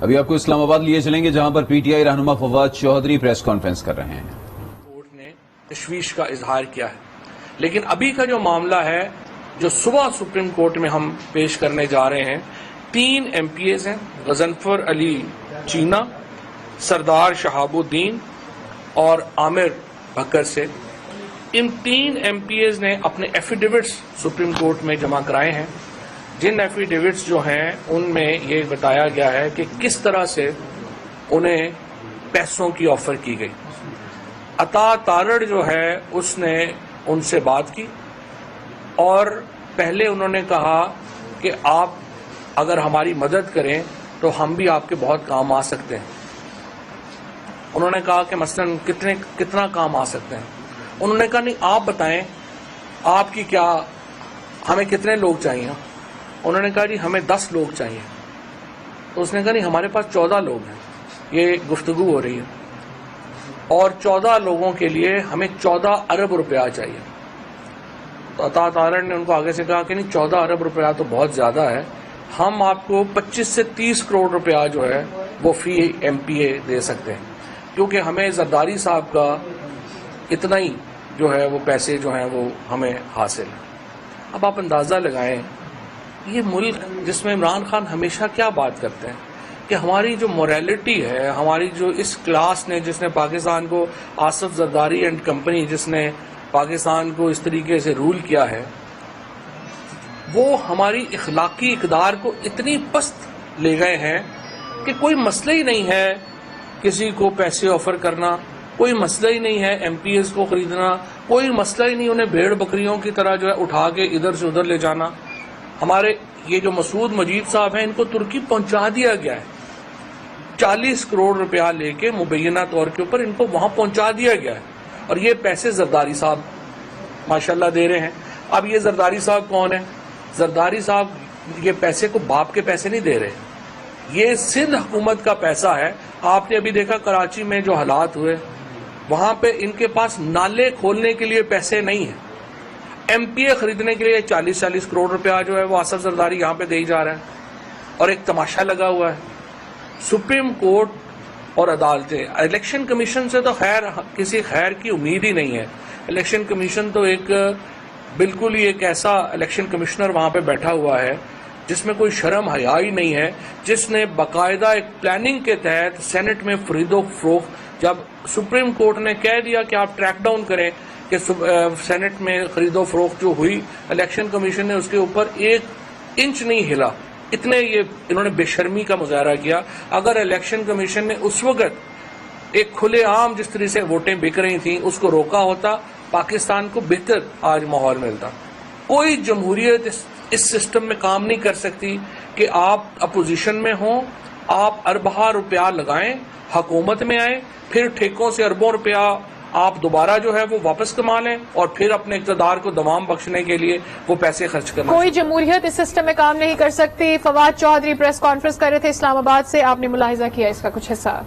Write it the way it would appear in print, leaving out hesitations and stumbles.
ابھی آپ کو اسلام آباد لیے چلیں گے جہاں پر پی ٹی آئی رہنما فواد چودھری پریس کانفرنس کر رہے ہیں۔ کورٹ نے تشویش کا اظہار کیا ہے، لیکن ابھی کا جو معاملہ ہے جو صبح سپریم کورٹ میں ہم پیش کرنے جا رہے ہیں، 3 MPAs ہیں، غضنفر علی چینا، سردار شہاب الدین اور عامر بکر سے۔ ان 3 MPAs نے اپنے ایفیڈیوٹس سپریم کورٹ میں جمع کرائے ہیں، جن ایفیڈیوٹس جو ہیں ان میں یہ بتایا گیا ہے کہ کس طرح سے انہیں پیسوں کی آفر کی گئی۔ عطا تارڑ جو ہے اس نے ان سے بات کی اور پہلے انہوں نے کہا کہ آپ اگر ہماری مدد کریں تو ہم بھی آپ کے بہت کام آ سکتے ہیں۔ انہوں نے کہا کہ مثلاً کتنا کام آ سکتے ہیں۔ انہوں نے کہا نہیں آپ بتائیں آپ کی کیا، ہمیں کتنے لوگ چاہیے۔ انہوں نے کہا جی ہمیں 10 لوگ چاہیے۔ تو اس نے کہا نہیں ہمارے پاس 14 لوگ ہیں، یہ گفتگو ہو رہی ہے اور 14 لوگوں کے لیے ہمیں 14 ارب روپیہ چاہیے۔ تو عطا تارڑ نے ان کو آگے سے کہا کہ نہیں 14 ارب روپیہ تو بہت زیادہ ہے، ہم آپ کو 25 سے 30 کروڑ روپیہ جو ہے وہ فی MPA دے سکتے ہیں، کیونکہ ہمیں زرداری صاحب کا اتنا ہی جو ہے وہ پیسے جو ہیں وہ ہمیں حاصل ہیں۔ اب آپ اندازہ لگائیں یہ ملک جس میں عمران خان ہمیشہ کیا بات کرتے ہیں کہ ہماری جو موریلٹی ہے، ہماری جو اس کلاس نے جس نے پاکستان کو، آصف زرداری اینڈ کمپنی جس نے پاکستان کو اس طریقے سے رول کیا ہے، وہ ہماری اخلاقی اقدار کو اتنی پست لے گئے ہیں کہ کوئی مسئلہ ہی نہیں ہے کسی کو پیسے آفر کرنا، کوئی مسئلہ ہی نہیں ہے MPAs کو خریدنا، کوئی مسئلہ ہی نہیں انہیں بھیڑ بکریوں کی طرح جو ہے اٹھا کے ادھر سے ادھر لے جانا۔ ہمارے یہ جو مسعود مجید صاحب ہیں ان کو ترکی پہنچا دیا گیا ہے، 40 کروڑ روپیہ لے کے مبینہ طور کے اوپر ان کو وہاں پہنچا دیا گیا ہے، اور یہ پیسے زرداری صاحب ماشاءاللہ دے رہے ہیں۔ اب یہ زرداری صاحب کون ہیں؟ زرداری صاحب یہ پیسے کو باپ کے پیسے نہیں دے رہے، یہ سندھ حکومت کا پیسہ ہے۔ آپ نے ابھی دیکھا کراچی میں جو حالات ہوئے، وہاں پہ ان کے پاس نالے کھولنے کے لیے پیسے نہیں ہیں، MPA خریدنے کے لیے 40 کروڑ روپیہ جو ہے وہ آصف زرداری یہاں پہ دے جا رہا ہے، اور ایک تماشا لگا ہوا ہے۔ سپریم کورٹ اور عدالتیں، الیکشن کمیشن سے تو خیر کسی خیر کی امید ہی نہیں ہے۔ الیکشن کمیشن تو ایک بالکل ہی ایک ایسا الیکشن کمشنر وہاں پہ بیٹھا ہوا ہے جس میں کوئی شرم حیا ہی نہیں ہے، جس نے باقاعدہ ایک پلاننگ کے تحت سینٹ میں خرید و فروخت، جب سپریم کورٹ نے کہہ دیا کہ آپ ٹریک ڈاؤن کریں کہ سینٹ میں خرید و فروخت جو ہوئی، الیکشن کمیشن نے اس کے اوپر 1 انچ نہیں ہلا، اتنے یہ انہوں نے بے شرمی کا مظاہرہ کیا۔ اگر الیکشن کمیشن نے اس وقت ایک کھلے عام جس طرح سے ووٹیں بک رہی تھیں اس کو روکا ہوتا، پاکستان کو بہتر آج ماحول ملتا۔ کوئی جمہوریت اس سسٹم میں کام نہیں کر سکتی کہ آپ اپوزیشن میں ہوں، آپ اربہ روپیہ لگائیں، حکومت میں آئیں، پھر ٹھیکوں سے اربوں روپیہ آپ دوبارہ جو ہے وہ واپس کما لیں اور پھر اپنے اقتدار کو دوام بخشنے کے لیے وہ پیسے خرچ کرنا۔ کوئی جمہوریت اس سسٹم میں کام نہیں کر سکتی۔ فواد چودھری پریس کانفرنس کر رہے تھے اسلام آباد سے، آپ نے ملاحظہ کیا اس کا کچھ حصہ؟